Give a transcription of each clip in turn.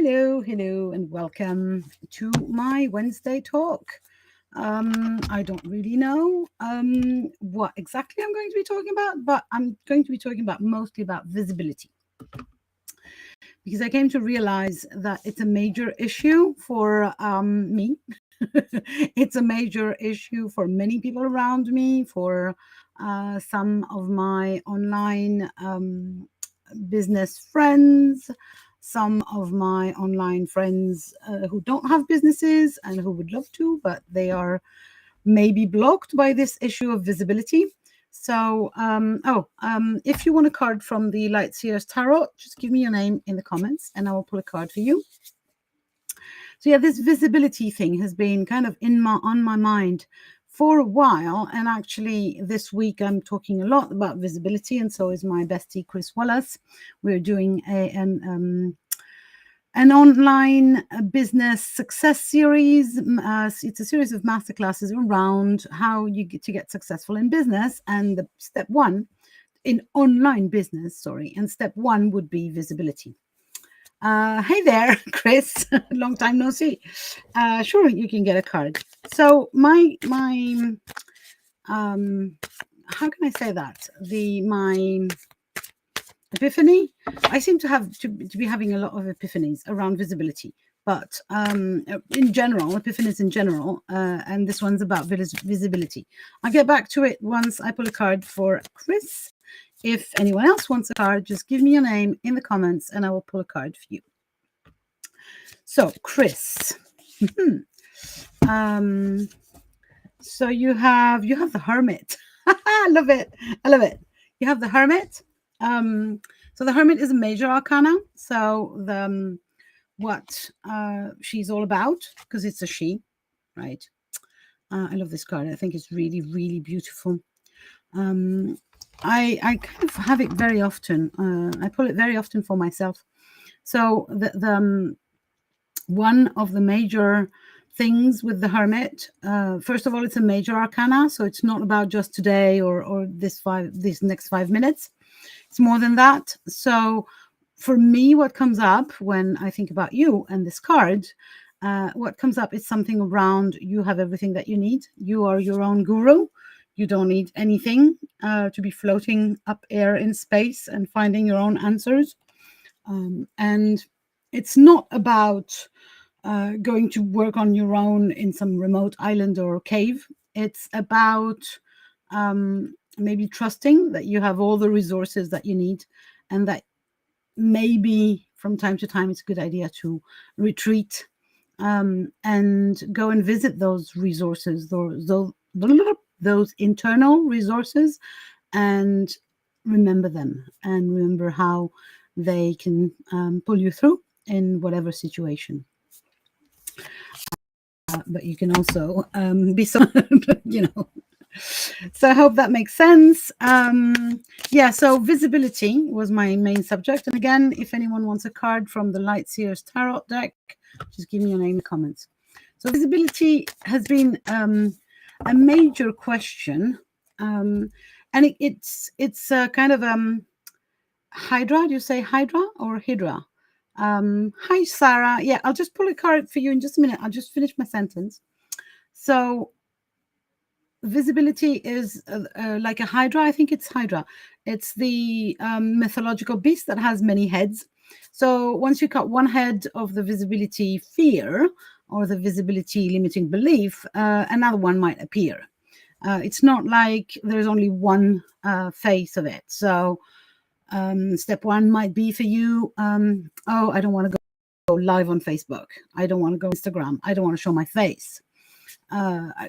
Hello, and welcome to my Wednesday talk. I don't really know what exactly I'm going to be talking about, but I'm going to be talking about mostly about visibility because I came to realize that it's a major issue for me. It's a major issue for many people around me, for some of my online business friends, some of my online friends who don't have businesses and who would love to, but they are maybe blocked by this issue of visibility. So, if you want a card from the Lightseers Tarot, just give me your name in the comments and I will pull a card for you. So yeah, this visibility thing has been kind of on my mind for a while, and actually this week I'm talking a lot about visibility, and so is my bestie Chris Wallace. We're doing an online business success series. It's a series of masterclasses around how you get successful in business, and the step one in online business. And step one would be visibility. Hey there, Chris. Long time no see. Sure, you can get a card. So my how can I say that? My epiphany. I seem to be having a lot of epiphanies around visibility, but in general, epiphanies in general, and this one's about visibility. I'll get back to it once I pull a card for Chris. If anyone else wants a card, just give me your name in the comments and I will pull a card for you. So, Chris. So you have the Hermit. I love it. You have the Hermit. So the Hermit is a major arcana. So what she's all about, because it's a she, right? I love this card. I think it's really, really beautiful. I kind of have it very often. I pull it very often for myself. So the one of the major things with the Hermit, first of all, it's a major arcana, so it's not about just today or these next 5 minutes. It's more than that. So for me, what comes up when I think about you and this card, what comes up is something around you have everything that you need. You are your own guru. You don't need anything to be floating up air in space and finding your own answers. And it's not about going to work on your own in some remote island or cave. It's about maybe trusting that you have all the resources that you need, and that maybe from time to time it's a good idea to retreat and go and visit those resources, those internal resources, and remember them and remember how they can pull you through in whatever situation. But you can also be so, So I hope that makes sense. So visibility was my main subject. And again, if anyone wants a card from the Lightseers Tarot deck, just give me your name in the comments. So visibility has been a major question. And it's kind of Hydra. Do you say Hydra or Hydra? Hi, Sarah. Yeah, I'll just pull a card for you in just a minute. I'll just finish my sentence. So visibility is like a Hydra. I think it's Hydra. It's the mythological beast that has many heads. So once you cut one head of the visibility fear or the visibility limiting belief, another one might appear. It's not like there's only one face of it. So step one might be for you, I don't want to go live on Facebook. I don't want to go Instagram. I don't want to show my face.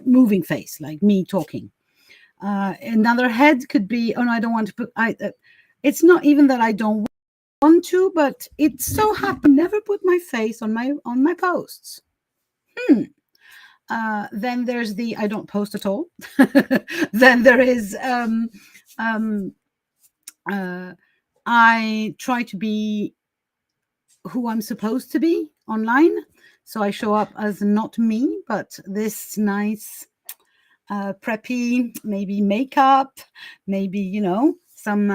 Moving face, like me talking. Another head could be, oh no, I don't want to put, it's not even that I don't want to, but it so happened never put my face on my posts. Then there's the I don't post at all. Then there is I try to be who I'm supposed to be online. So I show up as not me, but this nice, preppy, maybe makeup, maybe, some,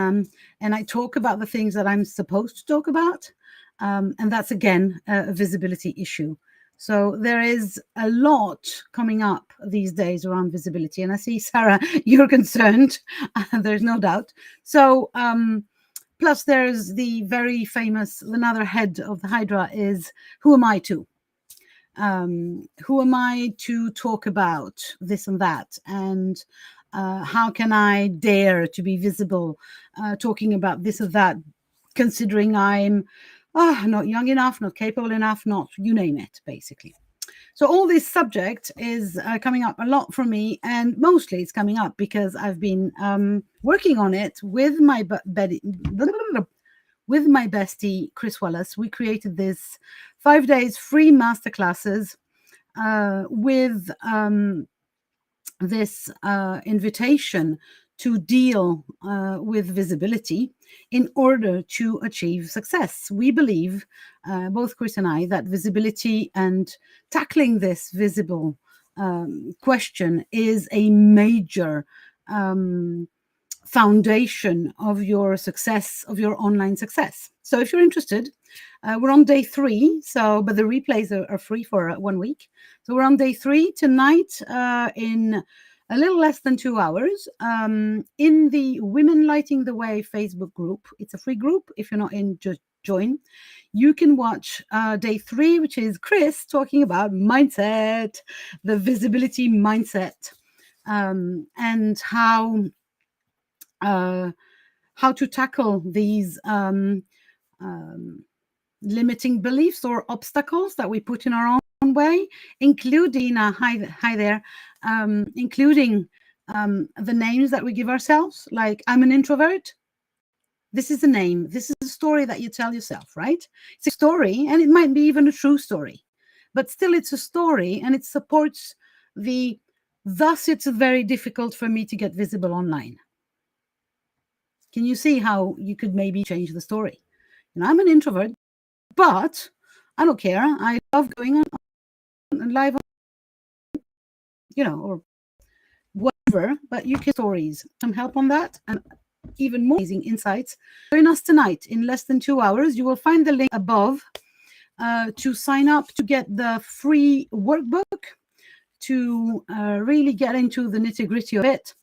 and I talk about the things that I'm supposed to talk about. And that's, again, a visibility issue. So there is a lot coming up these days around visibility. And I see, Sarah, you're concerned. There's no doubt. So plus there's the very famous, another head of the Hydra is, who am I to? Who am I to talk about this and that? And how can I dare to be visible talking about this or that, considering I'm not young enough, not capable enough, not, you name it, basically. So all this subject is coming up a lot for me, and mostly it's coming up because I've been working on it with my bestie, Chris Wallace. We created this 5 days free masterclasses with this invitation to deal with visibility in order to achieve success. We believe, both Chris and I, that visibility and tackling this visible question is a major foundation of your success, of your online success. So if you're interested, we're on day 3, but the replays are free for 1 week. So we're on day 3 tonight in a little less than 2 hours in the Women Lighting the Way Facebook group. It's a free group. If you're not in, just join. You can watch day 3, which is Chris talking about mindset, the visibility mindset, and how to tackle these limiting beliefs or obstacles that we put in our own way, including hi there, including the names that we give ourselves, like I'm an introvert. This is a name. This is a story that you tell yourself, right? It's a story, and it might be even a true story, but still it's a story, and it supports thus it's very difficult for me to get visible online. Can you see how you could maybe change the story? I'm an introvert, but I don't care. I love going on live, or whatever, but you can stories, some help on that, and even more amazing insights. Join us tonight in less than 2 hours. You will find the link above to sign up to get the free workbook to really get into the nitty-gritty of it.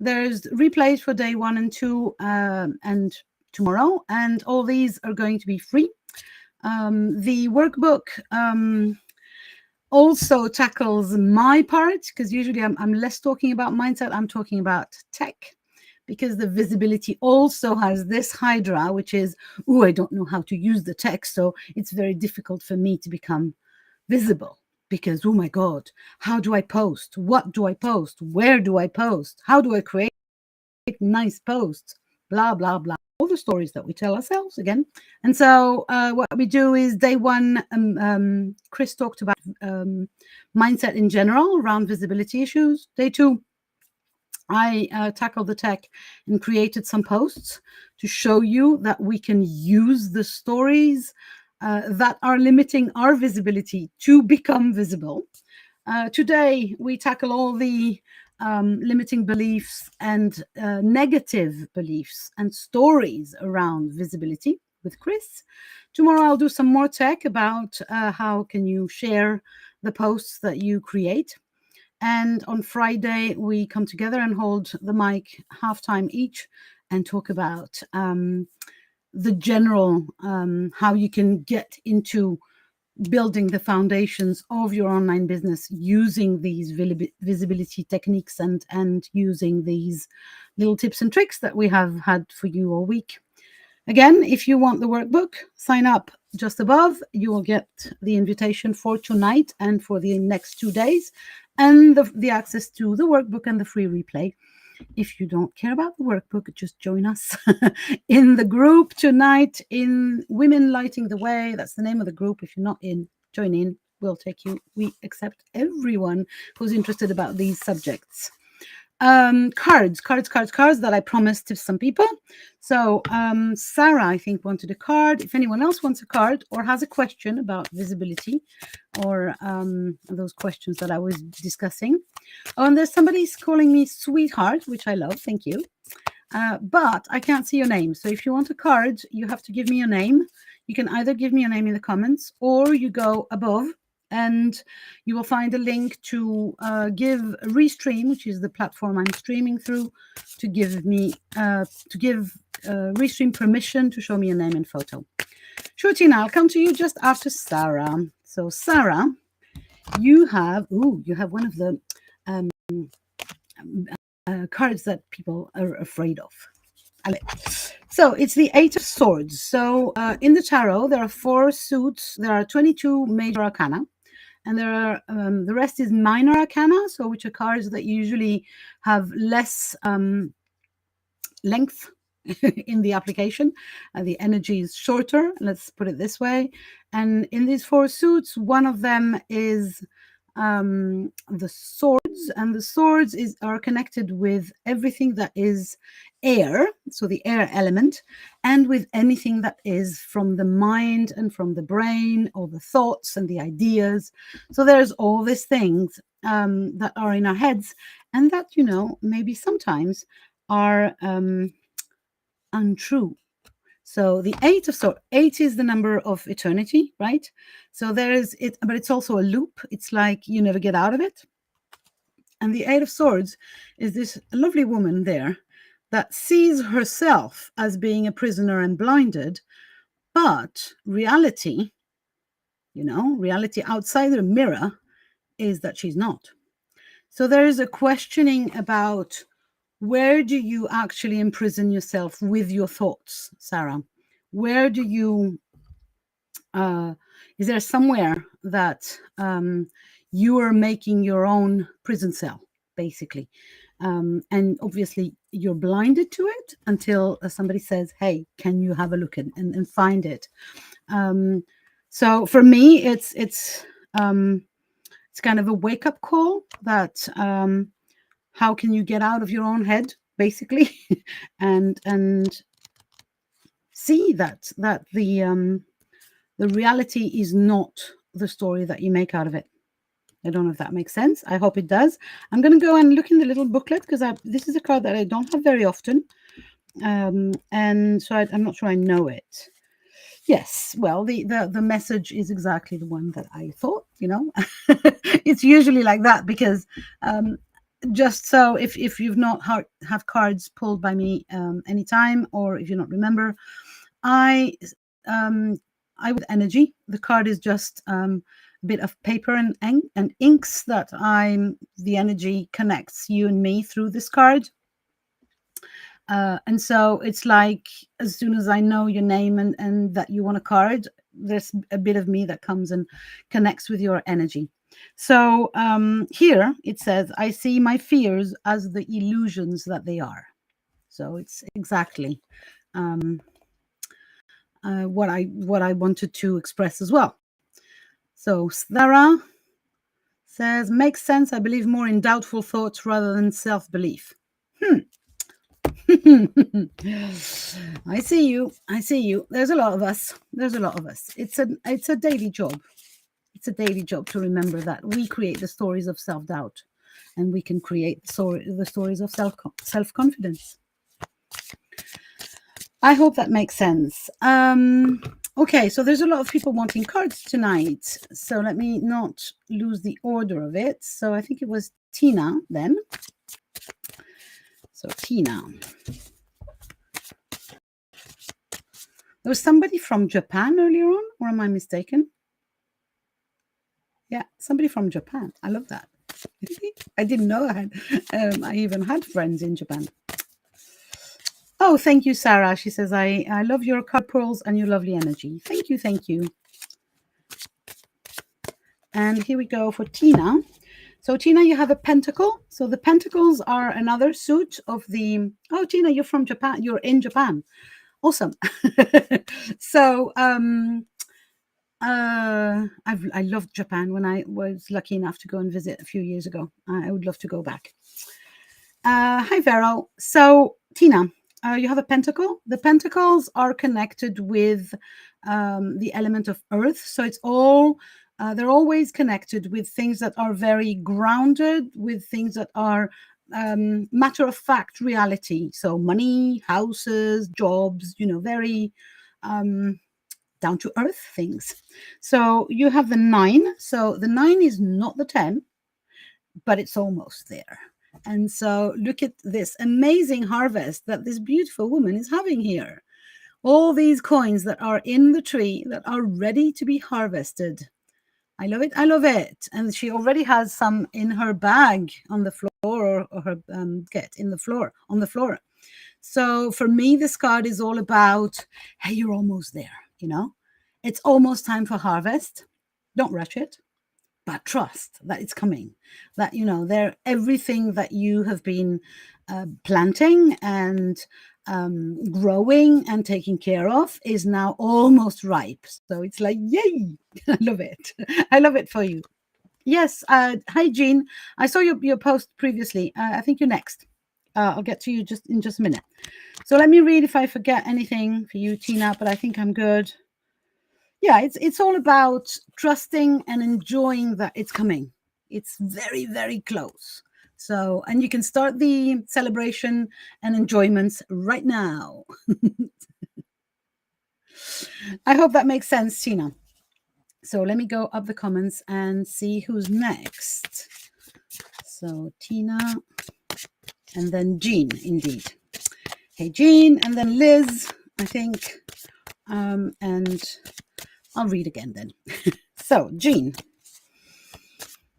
There's replays for day 1 and 2 and tomorrow, and all these are going to be free. The workbook also tackles my part, because usually I'm less talking about mindset, I'm talking about tech, because the visibility also has this hydra, which is, I don't know how to use the tech, so it's very difficult for me to become visible. Because, oh my God, how do I post? What do I post? Where do I post? How do I create nice posts? Blah, blah, blah. All the stories that we tell ourselves again. And so what we do is day 1, Chris talked about mindset in general around visibility issues. Day 2, I tackled the tech and created some posts to show you that we can use the stories that are limiting our visibility to become visible. Today, we tackle all the limiting beliefs and negative beliefs and stories around visibility with Chris. Tomorrow, I'll do some more tech about how can you share the posts that you create. And on Friday, we come together and hold the mic halftime each and talk about the general, how you can get into building the foundations of your online business using these visibility techniques and using these little tips and tricks that we have had for you all week. Again, if you want the workbook, sign up just above. You will get the invitation for tonight and for the next 2 days, and the access to the workbook and the free replay. If you don't care about the workbook, just join us in the group tonight in Women Lighting the Way. That's the name of the group. If you're not in, join in. We'll take you. We accept everyone who's interested about these subjects. Cards that I promised to some people. So Sarah, I think, wanted a card. If anyone else wants a card or has a question about visibility or those questions that I was discussing. Oh, and there's somebody's calling me sweetheart, which I love. Thank you. But I can't see your name. So if you want a card, you have to give me your name. you can either give me your name in the comments, or you go above and you will find a link to give Restream, which is the platform I'm streaming through, to give Restream permission to show me a name and photo. Sure, Tina, I'll come to you just after Sarah. So Sarah, you have one of the cards that people are afraid of. So it's the Eight of Swords. So in the tarot, there are 4 suits. There are 22 major arcana, and there are the rest is minor arcana, so which are cards that usually have less length in the application. The energy is shorter, let's put it this way. And in these 4 suits, one of them is the swords, and the swords are connected with everything that is air, so the air element, and with anything that is from the mind and from the brain, or the thoughts and the ideas. So there's all these things that are in our heads, and that, maybe sometimes are untrue. So the 8 of Swords, 8 is the number of eternity, right? So there is it, but it's also a loop. It's like you never get out of it. And the 8 of Swords is this lovely woman there that sees herself as being a prisoner and blinded, but reality, reality outside the mirror is that she's not. So there is a questioning about, where do you actually imprison yourself with your thoughts, Sarah? Where do you, is there somewhere that you are making your own prison cell, basically? And obviously you're blinded to it until somebody says, hey, can you have a look and find it? So for me, it's kind of a wake-up call that how can you get out of your own head, basically, and see that the reality is not the story that you make out of it. I don't know if that makes sense. I hope it does. I'm going to go and look in the little booklet, because this is a card that I don't have very often, and so I'm not sure I know it. Yes, well, the message is exactly the one that I thought. It's usually like that, because just so if you've not have cards pulled by me anytime, or if you don't remember, I with energy, the card is just a bit of paper and inks that the energy connects you and me through this card. And so it's like, as soon as I know your name and that you want a card, there's a bit of me that comes and connects with your energy. So here it says, I see my fears as the illusions that they are. So it's exactly what I wanted to express as well. So Sarah says, makes sense. I believe more in doubtful thoughts rather than self-belief. I see you. There's a lot of us. It's a daily job. It's a daily job to remember that we create the stories of self-doubt, and we can create the stories of self-confidence. I hope that makes sense. Okay, so there's a lot of people wanting cards tonight, so let me not lose the order of it. So I think it was Tina then. So Tina. There was somebody from Japan earlier on, or am I mistaken? Yeah, somebody from Japan. I love that. I didn't know I even had friends in Japan. Oh, thank you, Sarah. She says, I love your card pearls and your lovely energy. Thank you. And here we go for Tina. So Tina, you have a pentacle. So the pentacles are another suit of the... Oh, Tina, you're from Japan. You're in Japan. Awesome. So I loved Japan when I was lucky enough to go and visit a few years ago. I would love to go back. Hi, Vero. So Tina, you have a pentacle. The pentacles are connected with the element of earth. So it's all, they're always connected with things that are very grounded, with things that are matter of fact reality. So money, houses, jobs, very down to earth things. So you have the 9. So the 9 is not the 10, but it's almost there. And so look at this amazing harvest that this beautiful woman is having here. All these coins that are in the tree that are ready to be harvested. I love it. I love it. And she already has some in her bag on the floor, or her in the floor, on the floor. So for me, this card is all about, hey, you're almost there, It's almost time for harvest. Don't rush it, but trust that it's coming. That, everything that you have been planting and growing and taking care of is now almost ripe. So it's like, yay! I love it. I love it for you. Yes. Hi, Jean. I saw your post previously. I think you're next. I'll get to you in just a minute. So let me read if I forget anything for you, Tina, but I think I'm good. Yeah, it's all about trusting and enjoying that it's coming. It's very, very close. So, and you can start the celebration and enjoyments right now. I hope that makes sense, Tina. So let me go up the comments and see who's next. So Tina, and then Jean, indeed. Hey, Jean, and then Liz, I think. And I'll read again then. So, Jean.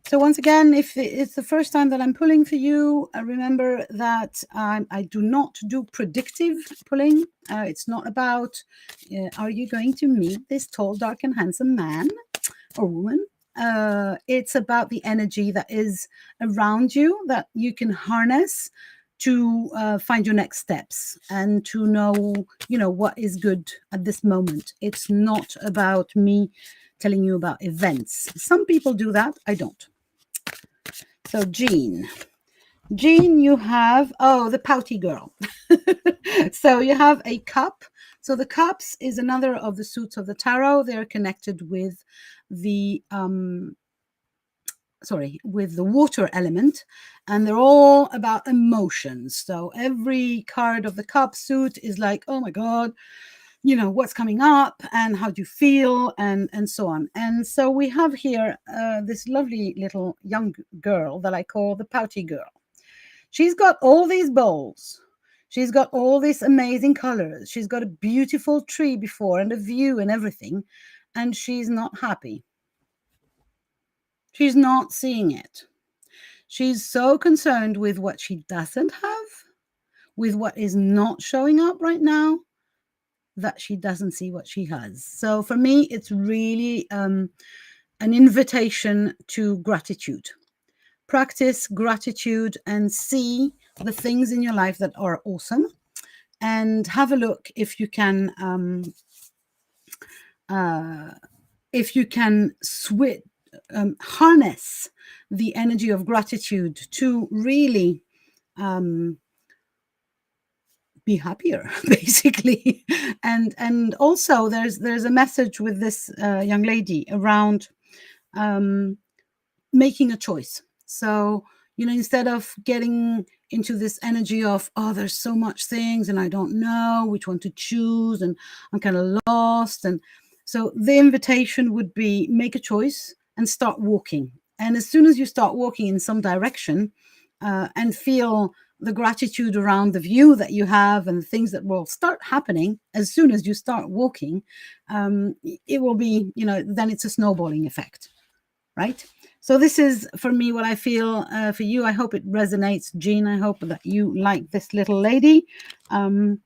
So once again, if it's the first time that I'm pulling for you, remember that I do not do predictive pulling. It's not about, are you going to meet this tall, dark, and handsome man or woman? It's about the energy that is around you that you can harness to find your next steps and to know, what is good at this moment. It's not about me telling you about events. Some people do that. I don't. So Jean, you have, the Pouty Girl. So you have a cup. So the cups is another of the suits of the tarot. They're connected with the with the water element, and they're all about emotions. So every card of the cup suit is like, oh my God, what's coming up and how do you feel and so on. And so we have here this lovely little young girl that I call the Pouty Girl. She's got all these bowls. She's got all these amazing colors. She's got a beautiful tree before and a view and everything. And she's not happy. She's not seeing it. She's so concerned with what she doesn't have, with what is not showing up right now, that she doesn't see what she has. So for me, it's really an invitation to gratitude. Practice gratitude and see the things in your life that are awesome, and have a look if you can harness the energy of gratitude to really be happier, basically. And also there's a message with this young lady around making a choice. So, instead of getting into this energy of, oh, there's so much things and I don't know which one to choose and I'm kind of lost. And so the invitation would be, make a choice and start walking. And as soon as you start walking in some direction and feel the gratitude around the view that you have and the things that will start happening as soon as you start walking, it will be, then it's a snowballing effect, right? So this is, for me, what I feel for you. I hope it resonates, Jean. I hope that you like this little lady. And,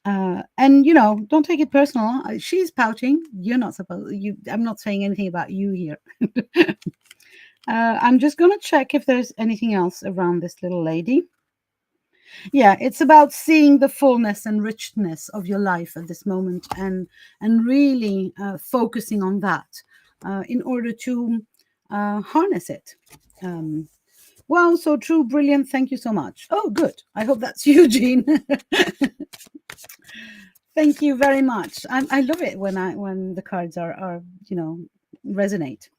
don't take it personal. She's pouting. You're not supposed. I'm not saying anything about you here. I'm just going to check if there's anything else around this little lady. Yeah, it's about seeing the fullness and richness of your life at this moment, and really focusing on that in order to harness it. Wow, so true, brilliant. Thank you so much. Oh, good. I hope that's you, Jean. Thank you very much. I love it when the cards are resonate.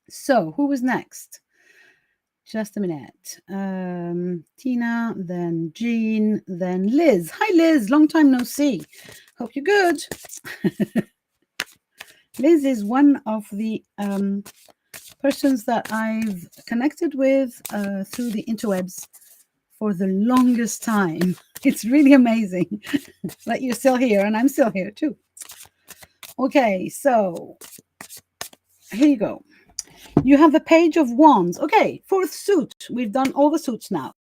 So who was next? Just a minute. Tina, then Jean, then Liz. Hi, Liz. Long time no see. Hope you're good. Liz is one of the persons that I've connected with through the interwebs for the longest time. It's really amazing that you're still here, and I'm still here too. Okay, so here you go. You have the Page of Wands. Okay, fourth suit. We've done all the suits now.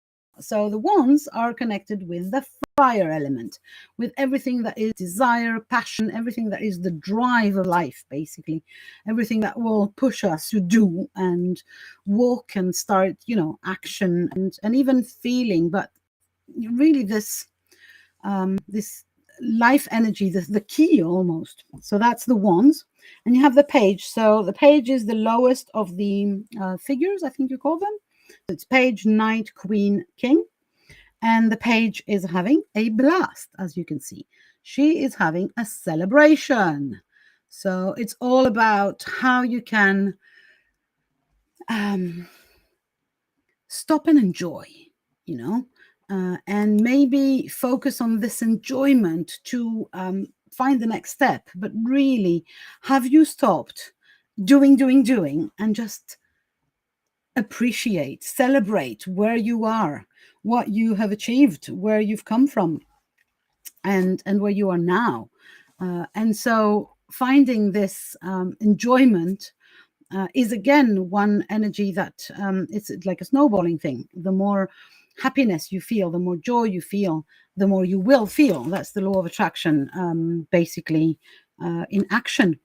So the wands are connected with the fire element, with everything that is desire, passion, everything that is the drive of life, basically. Everything that will push us to do and walk and start, action and even feeling. But really this life energy, the key almost. So that's the wands. And you have the page. So the page is the lowest of the figures, I think you call them. It's page, knight, queen, king. And the page is having a blast, as you can see. She is having a celebration. So it's all about how you can stop and enjoy, and maybe focus on this enjoyment to find the next step. But really, have you stopped doing, and just appreciate, celebrate where you are, what you have achieved, where you've come from, and where you are now. And so finding this enjoyment is again one energy that it's like a snowballing thing. The more happiness you feel, the more joy you feel, the more you will feel. That's the law of attraction, basically, in action.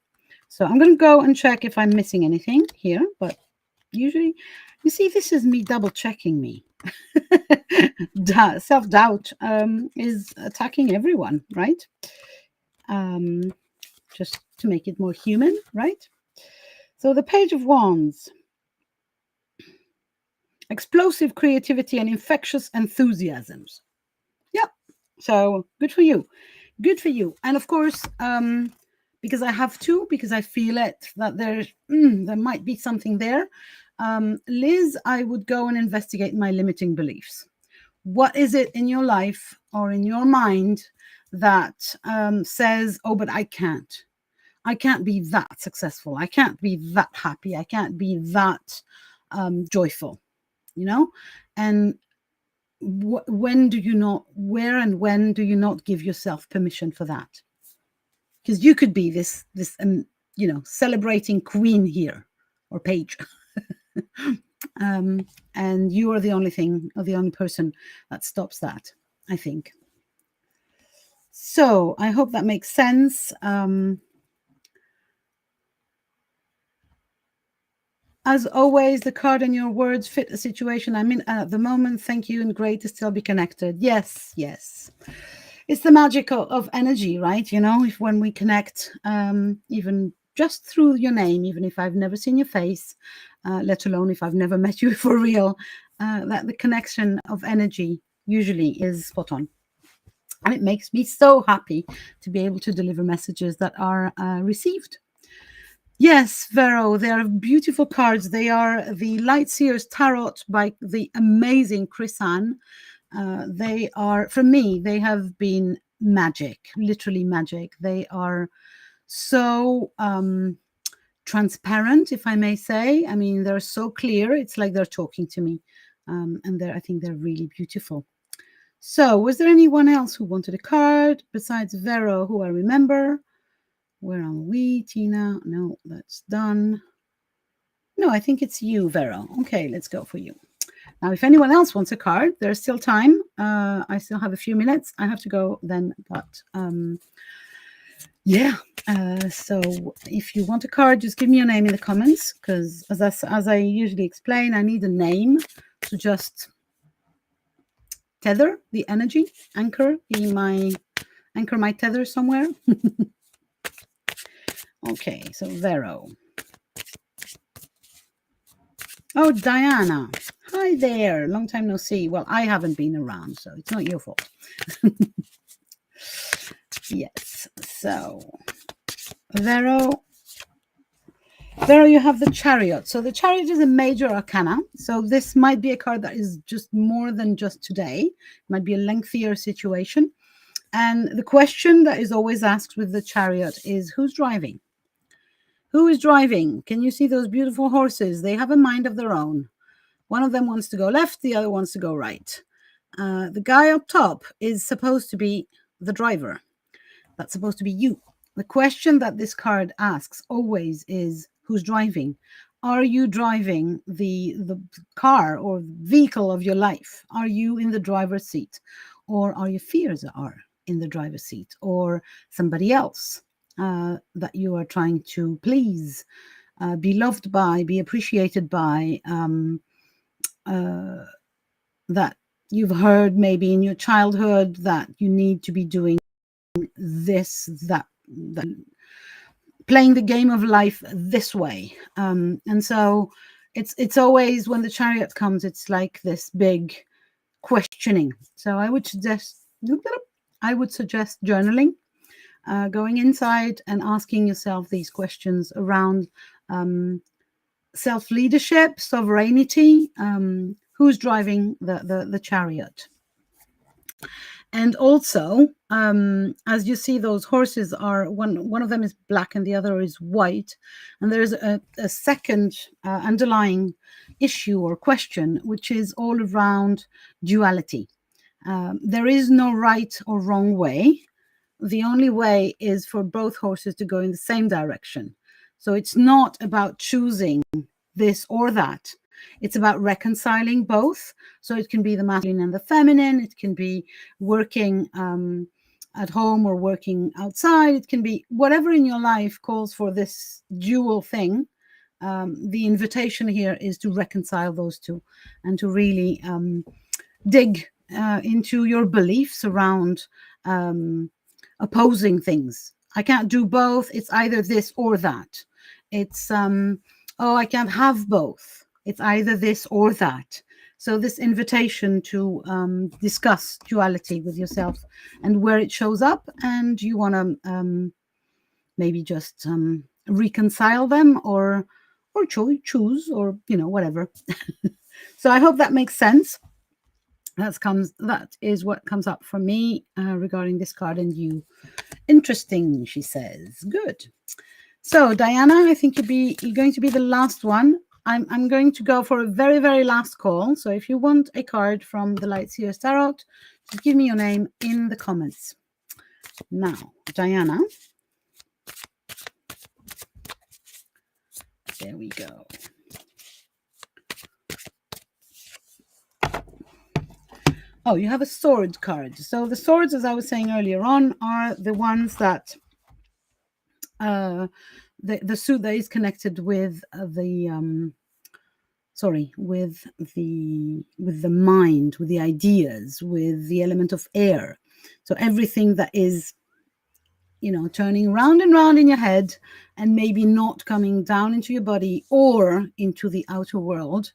So I'm going to go and check if I'm missing anything here, but usually, you see, this is me double checking me. Self-doubt is attacking everyone, right? Just to make it more human, right? So the Page of Wands. Explosive creativity and infectious enthusiasms. Yep. So good for you. Good for you. And of course, because I have to, because I feel it, that there might be something there. Liz, I would go and investigate my limiting beliefs. What is it in your life or in your mind that says, oh, but I can't be that successful. I can't be that happy. I can't be that joyful, and when do you not, where and when do you not give yourself permission for that? Because you could be this celebrating queen here, or page. And you are the only thing, or the only person that stops that, I think. So I hope that makes sense. As always, the card and your words fit a situation I'm in at the moment. Thank you, and great to still be connected. Yes. It's the magic of energy, right? If when we connect, even just through your name, even if I've never seen your face, let alone if I've never met you for real, that the connection of energy usually is spot on. And it makes me so happy to be able to deliver messages that are received. Yes, Vero, they are beautiful cards. They are the Light Seers Tarot by the amazing Chris Ann. They are, for me, they have been magic, literally magic. They are so transparent, if I may say. I mean, they're so clear. It's like they're talking to me. And I think they're really beautiful. So was there anyone else who wanted a card besides Vero, who I remember? Where are we, Tina? No, that's done. No, I think it's you, Vero. Okay, let's go for you. Now, if anyone else wants a card, there's still time. I still have a few minutes. I have to go then, but yeah. So if you want a card, just give me your name in the comments, because as I usually explain, I need a name to just tether the energy, anchor my tether somewhere. Okay, so Vero. Oh, Diana. Hi there. Long time no see. Well, I haven't been around, so it's not your fault. Yes. So, Vero, you have the Chariot. So the Chariot is a major arcana. So this might be a card that is just more than just today. It might be a lengthier situation. And the question that is always asked with the Chariot is, who's driving? Who is driving? Can you see those beautiful horses? They have a mind of their own. One of them wants to go left, the other wants to go right. The guy up top is supposed to be the driver. That's supposed to be you. The question that this card asks always is, who's driving? Are you driving the car or vehicle of your life? Are you in the driver's seat? Or are your fears are in the driver's seat? Or somebody else that you are trying to please, be loved by, be appreciated by, that you've heard maybe in your childhood that you need to be doing this, that playing the game of life this way. And so it's always, when the Chariot comes, it's like this big questioning. So I would suggest journaling, going inside and asking yourself these questions around self-leadership, sovereignty, who's driving the chariot. And also, as you see, those horses are, one of them is black and the other is white. And there's a second underlying issue or question, which is all around duality. There is no right or wrong way. The only way is for both horses to go in the same direction. So it's not about choosing this or that. It's about reconciling both. So it can be the masculine and the feminine. It can be working at home or working outside. It can be whatever in your life calls for this dual thing. The invitation here is to reconcile those two and to really dig into your beliefs around opposing things. I can't do both. It's either this or that. It's, I can't have both. It's either this or that. So this invitation to discuss duality with yourself and where it shows up, and you want to maybe just reconcile them or choose or whatever. So I hope that makes sense. That is what comes up for me regarding this card and you. Interesting, she says. Good. So Diana, I think you're going to be the last one. I'm going to go for a very, very last call. So if you want a card from the Light Seers Tarot, just give me your name in the comments. Now, Diana. There we go. Oh, you have a sword card. So the swords, as I was saying earlier on, are the ones that the suit that is connected with the mind, with the ideas, with the element of air. So everything that is, turning round and round in your head and maybe not coming down into your body or into the outer world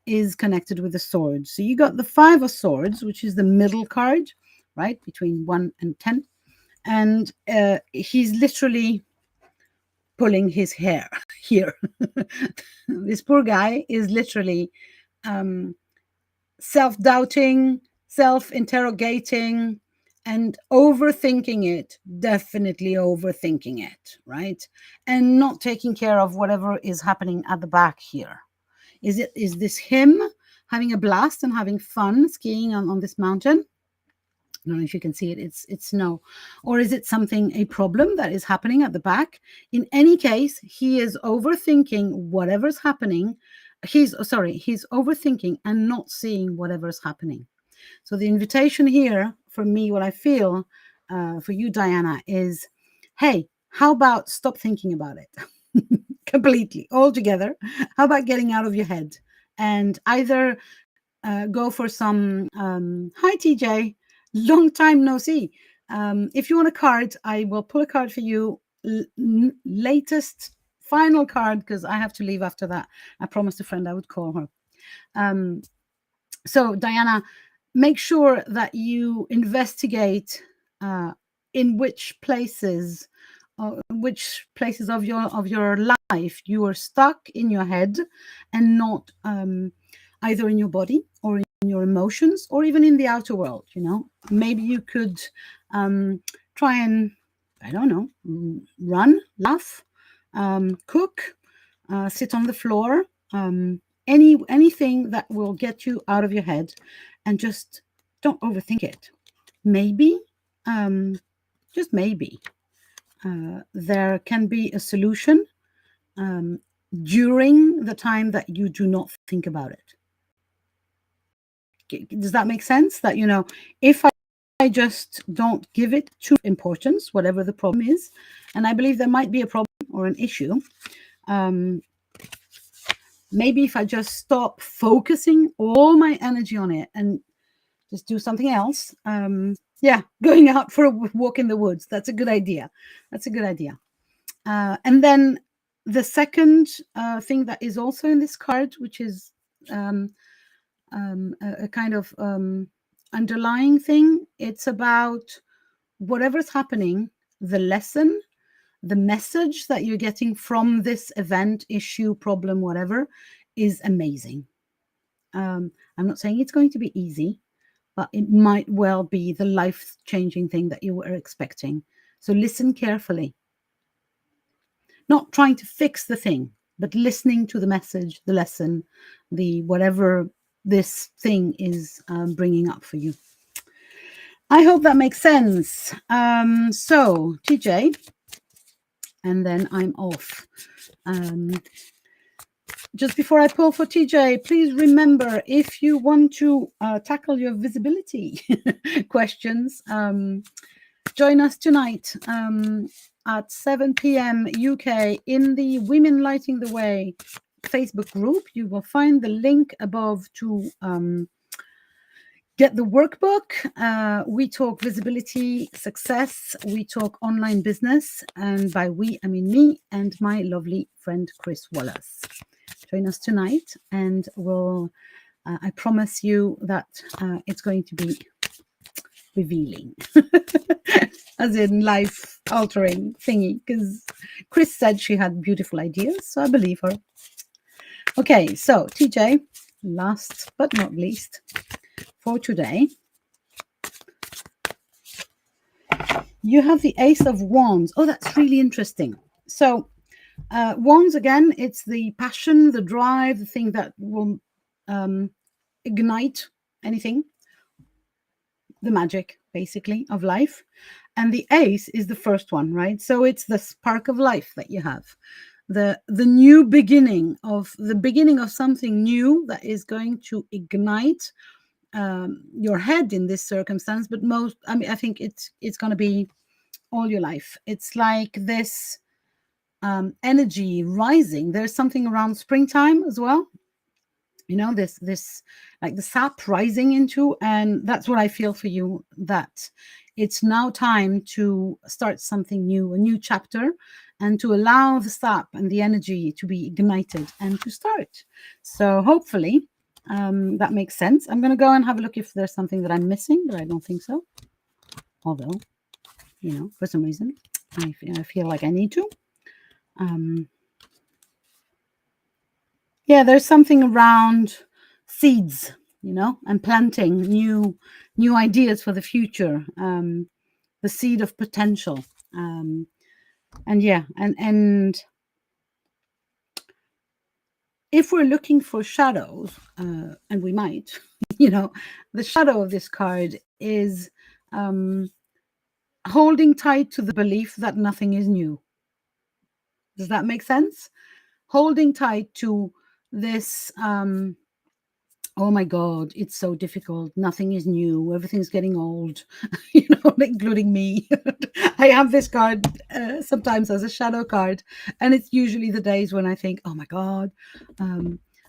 is connected with the swords. So you got the 5 of Swords, which is the middle card, right, between 1 and 10. And he's literally pulling his hair here. This poor guy is literally self-doubting, self-interrogating, and overthinking it, definitely overthinking it, right? And not taking care of whatever is happening at the back here. Is this him having a blast and having fun skiing on this mountain? I don't know if you can see it. It's snow. Or is it a problem that is happening at the back? In any case, he is overthinking whatever's happening. He's overthinking and not seeing whatever's happening. So the invitation here for me, what I feel for you, Diana, is, hey, how about stop thinking about it? Completely, altogether. How about getting out of your head and either go for some, hi TJ, long time no see. If you want a card, I will pull a card for you. Latest final card, because I have to leave after that. I promised a friend I would call her. So Diana, make sure that you investigate in which places of your life you are stuck in your head and not either in your body or in your emotions or even in the outer world. Maybe you could try and, I don't know, run, laugh, cook, sit on the floor, anything that will get you out of your head, and just don't overthink it. Maybe, just maybe, there can be a solution during the time that you do not think about it. Does that make sense? That, if I just don't give it too importance, whatever the problem is, and I believe there might be a problem or an issue, maybe if I just stop focusing all my energy on it and just do something else, going out for a walk in the woods, that's a good idea. And then the second thing that is also in this card, which is a kind of underlying thing, it's about whatever's happening, the lesson, the message that you're getting from this event, issue, problem, whatever, is amazing. I'm not saying it's going to be easy, but it might well be the life-changing thing that you were expecting. So listen carefully. Not trying to fix the thing, but listening to the message, the lesson, the whatever this thing is bringing up for you. I hope that makes sense. So, TJ, and then I'm off. Just before I pull for TJ, please remember, if you want to tackle your visibility questions, join us tonight at 7 p.m. UK in the Women Lighting the Way Facebook group. You will find the link above to get the workbook. We talk visibility, success. We talk online business. And by we, I mean me and my lovely friend, Chris Wallace. Join us tonight, and we'll, I promise you that it's going to be revealing, as in life-altering thingy, because Chris said she had beautiful ideas, so I believe her. Okay, so TJ, last but not least, for today, you have the Ace of Wands. Oh, that's really interesting. So, wands, again, it's the passion, the drive, the thing that will ignite anything, the magic, basically, of life. And the ace is the first one, right? So it's the spark of life that you have, the new beginning of something new that is going to ignite your head in this circumstance. But I think it's going to be all your life. It's like this energy rising. There's something around springtime as well, this like the sap rising into, and that's what I feel for you, that it's now time to start something new, a new chapter, and to allow the sap and the energy to be ignited and to start. So hopefully that makes sense. I'm going to go and have a look if there's something that I'm missing, but I don't think so, although for some reason I feel like I need to. There's something around seeds, and planting new ideas for the future, the seed of potential. And if we're looking for shadows, and we might, the shadow of this card is holding tight to the belief that nothing is new. Does that make sense? Holding tight to this, oh my God, it's so difficult. Nothing is new. Everything's getting old, including me. I have this card sometimes as a shadow card, and it's usually the days when I think, oh my God,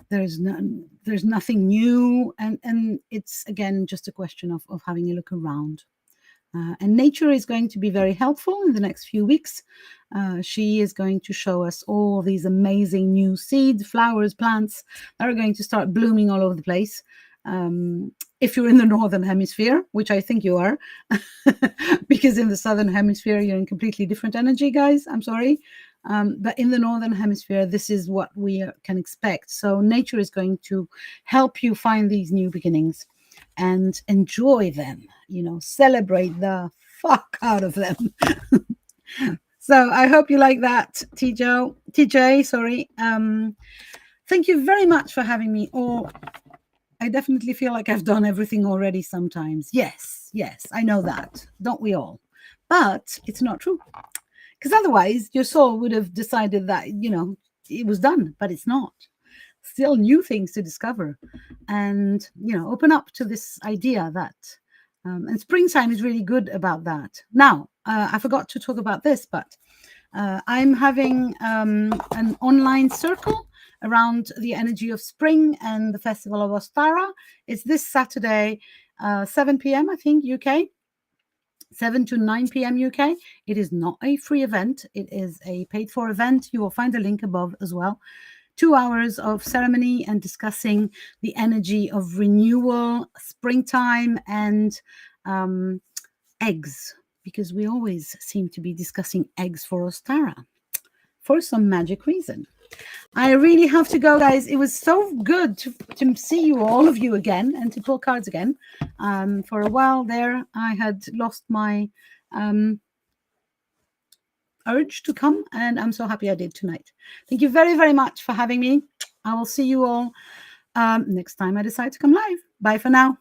there's nothing new. And it's, again, just a question of having a look around. And nature is going to be very helpful in the next few weeks. She is going to show us all these amazing new seeds, flowers, plants that are going to start blooming all over the place. If you're in the Northern Hemisphere, which I think you are, because in the Southern Hemisphere, you're in completely different energy, guys. I'm sorry. But in the Northern Hemisphere, this is what we can expect. So nature is going to help you find these new beginnings and enjoy them, celebrate the fuck out of them. So I hope you like that, TJ, sorry. Thank you very much for having me. Or I definitely feel like I've done everything already sometimes. Yes, I know that. Don't we all? But it's not true. Because otherwise, your soul would have decided that, it was done, but it's not. Still new things to discover. And, open up to this idea that, and springtime is really good about that. Now, I forgot to talk about this, but I'm having an online circle around the energy of spring and the Festival of Ostara. It's this Saturday, 7 p.m., I think, UK. 7 to 9 p.m. UK. It is not a free event. It is a paid for event. You will find a link above as well. 2 hours of ceremony and discussing the energy of renewal, springtime, and eggs, because we always seem to be discussing eggs for Ostara for some magic reason. I really have to go, guys. It was so good to see you, all of you again, and to pull cards again. For a while there, I had lost my urge to come, and I'm so happy I did tonight. Thank you very, very much for having me. I will see you all next time I decide to come live. Bye for now.